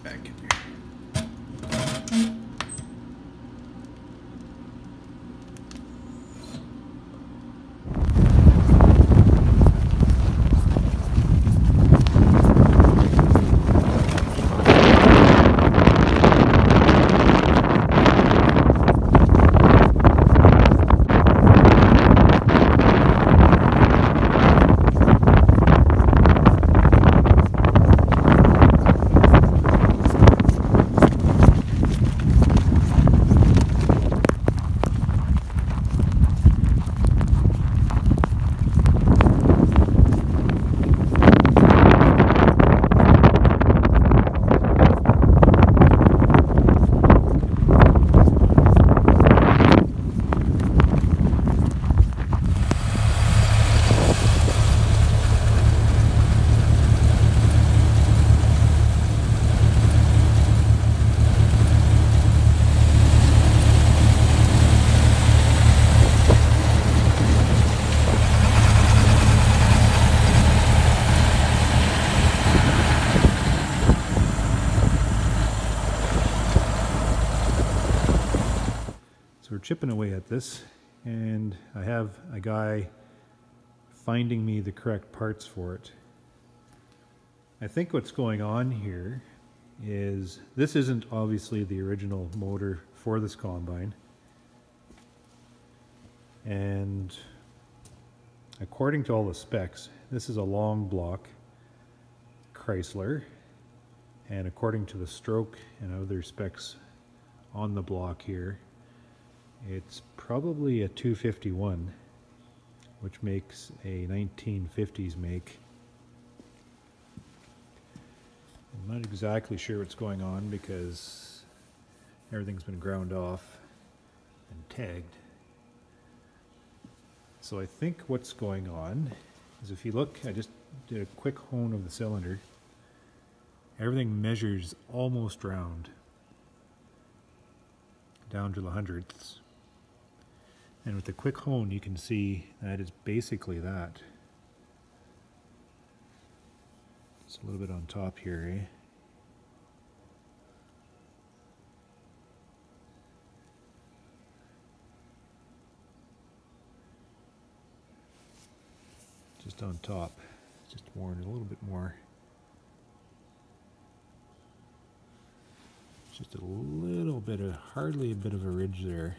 back in here. So we're chipping away at this, and I have a guy finding me the correct parts for it. I think what's going on here is this isn't obviously the original motor for this combine, and according to all the specs, this is a long block Chrysler, and according to the stroke and other specs on the block here, it's probably a 251, which makes a 1950s make. I'm not exactly sure what's going on because everything's been ground off and tagged. So I think what's going on is, if you look, I just did a quick hone of the cylinder. Everything measures almost round, down to the hundredths. And with the quick hone, you can see that is basically that. It's a little bit on top here, eh? Just on top, just worn a little bit more. Just a little bit of, hardly a bit of a ridge there.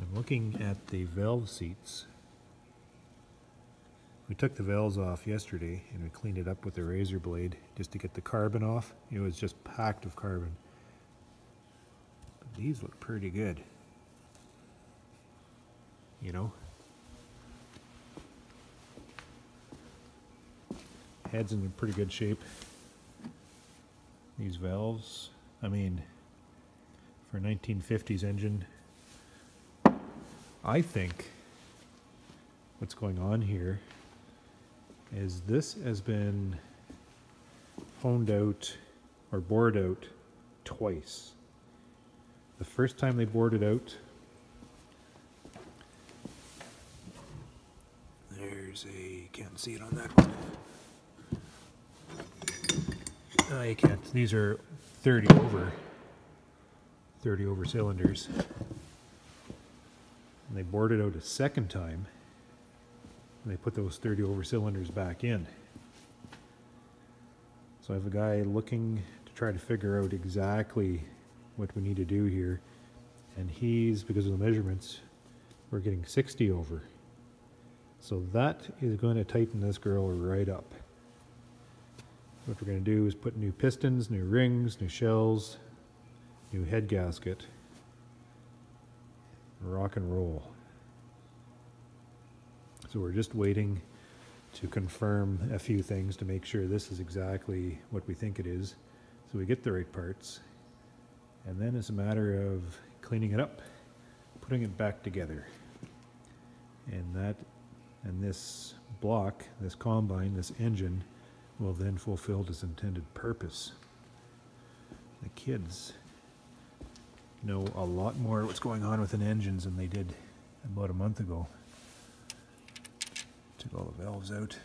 I'm looking at the valve seats. We took the valves off yesterday and we cleaned it up with a razor blade just to get the carbon off. It was just packed of carbon. But these look pretty good. You know? Head's in pretty good shape. These valves, I mean, for a 1950s engine, I think what's going on here is this has been honed out or bored out twice. The first time they bored it out, there's a, can't see it on that one. You can't, these are 30 over cylinders. And they bored it out a second time, and they put those 30 over cylinders back in. So I have a guy looking to try to figure out exactly what we need to do here, and he's, because of the measurements, we're getting 60 over. So that is going to tighten this girl right up. What we're going to do is put new pistons, new rings, new shells, new head gasket. Rock and roll. So we're just waiting to confirm a few things to make sure this is exactly what we think it is, so we get the right parts, and then it's a matter of cleaning it up, putting it back together, and this block, this combine, this engine will then fulfill its intended purpose. The kids know a lot more what's going on within engines than they did about a month ago. Took all the valves out.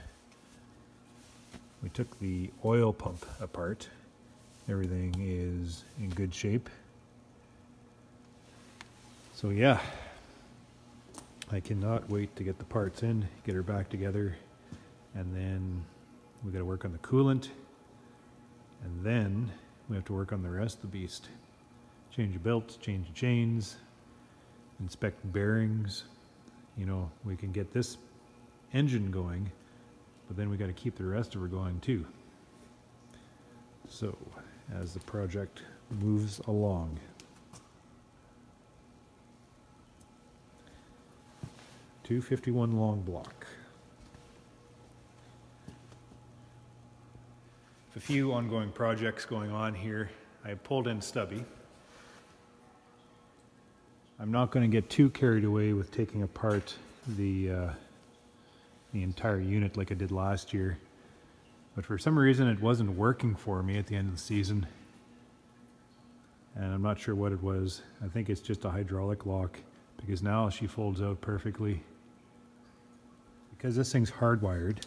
We took the oil pump apart. Everything is in good shape. So yeah, I cannot wait to get the parts in, get her back together, and then we got to work on the coolant, and then we have to work on the rest of the beast. Change the belts, change the chains, inspect bearings. You know, we can get this engine going, but then we got to keep the rest of her going too. So, as the project moves along. 251 long block. A few ongoing projects going on here. I pulled in Stubby. I'm not going to get too carried away with taking apart the entire unit like I did last year, but for some reason it wasn't working for me at the end of the season, and I'm not sure what it was. I think it's just a hydraulic lock, because now she folds out perfectly. Because this thing's hardwired,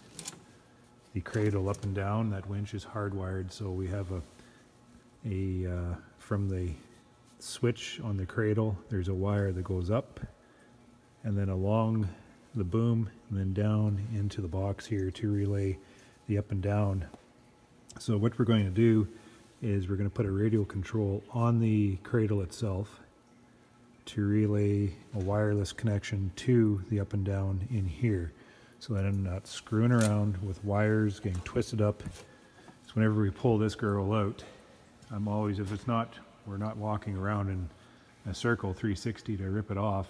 the cradle up and down, that winch is hardwired, so we have from the switch on the cradle, there's a wire that goes up and then along the boom and then down into the box here to relay the up and down. So what we're going to do is we're going to put a radial control on the cradle itself to relay a wireless connection to the up and down in here, so that I'm not screwing around with wires getting twisted up. So whenever we pull this girl out, I'm always, if it's not, we're not walking around in a circle 360 to rip it off.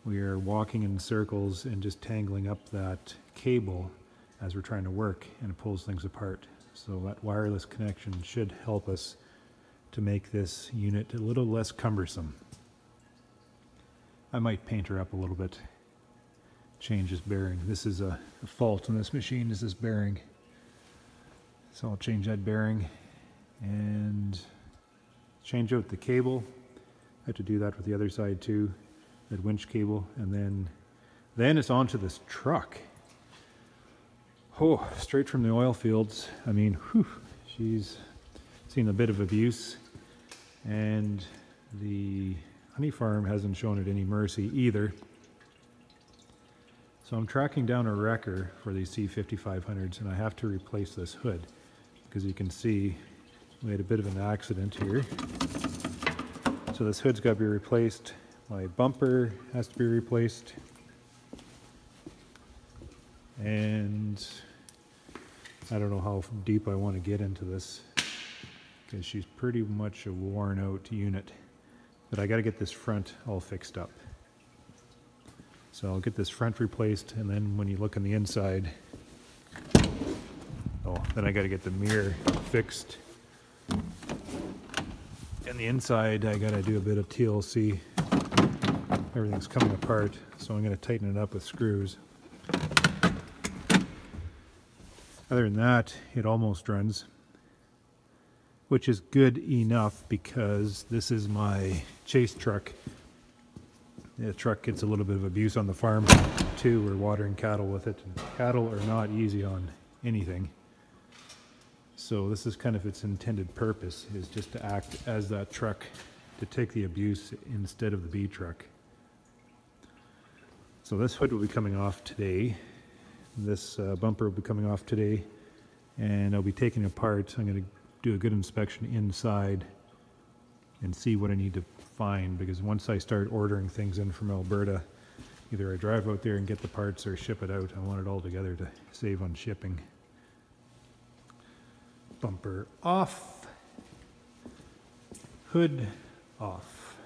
We are walking in circles and just tangling up that cable as we're trying to work, and it pulls things apart. So that wireless connection should help us to make this unit a little less cumbersome. I might paint her up a little bit. Change this bearing. This is a fault on this machine, is this bearing. So I'll change that bearing and change out the cable. I have to do that with the other side too, that winch cable, and then it's onto this truck. Oh, straight from the oil fields. I mean, whew, she's seen a bit of abuse, and the honey farm hasn't shown it any mercy either. So I'm tracking down a wrecker for these C5500s, and I have to replace this hood, because you can see we had a bit of an accident here. So this hood's got to be replaced. My bumper has to be replaced. And I don't know how deep I want to get into this, because she's pretty much a worn out unit. But I got to get this front all fixed up. So I'll get this front replaced, and then when you look on the inside, then I got to get the mirror fixed. And the inside, I got to do a bit of TLC. Everything's coming apart, so I'm going to tighten it up with screws. Other than that, it almost runs, which is good enough because this is my chase truck. The truck gets a little bit of abuse on the farm too. We're watering cattle with it, and cattle are not easy on anything. So this is kind of its intended purpose, is just to act as that truck to take the abuse instead of the B truck. So this hood will be coming off today. This bumper will be coming off today, and I'll be taking it apart. I'm going to do a good inspection inside and see what I need to find, because once I start ordering things in from Alberta, either I drive out there and get the parts or ship it out. I want it all together to save on shipping. Bumper off, hood off.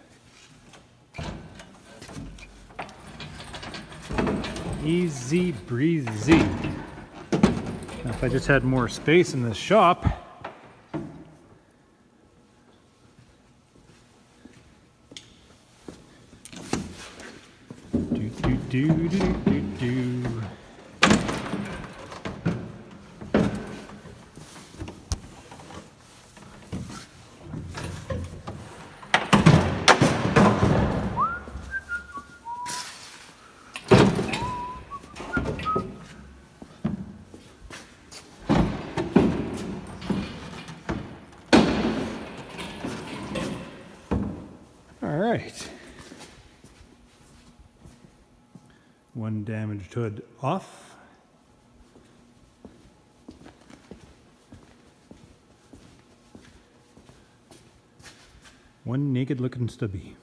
Easy breezy. Now, if I just had more space in this shop, One damaged hood off. One naked looking stubby.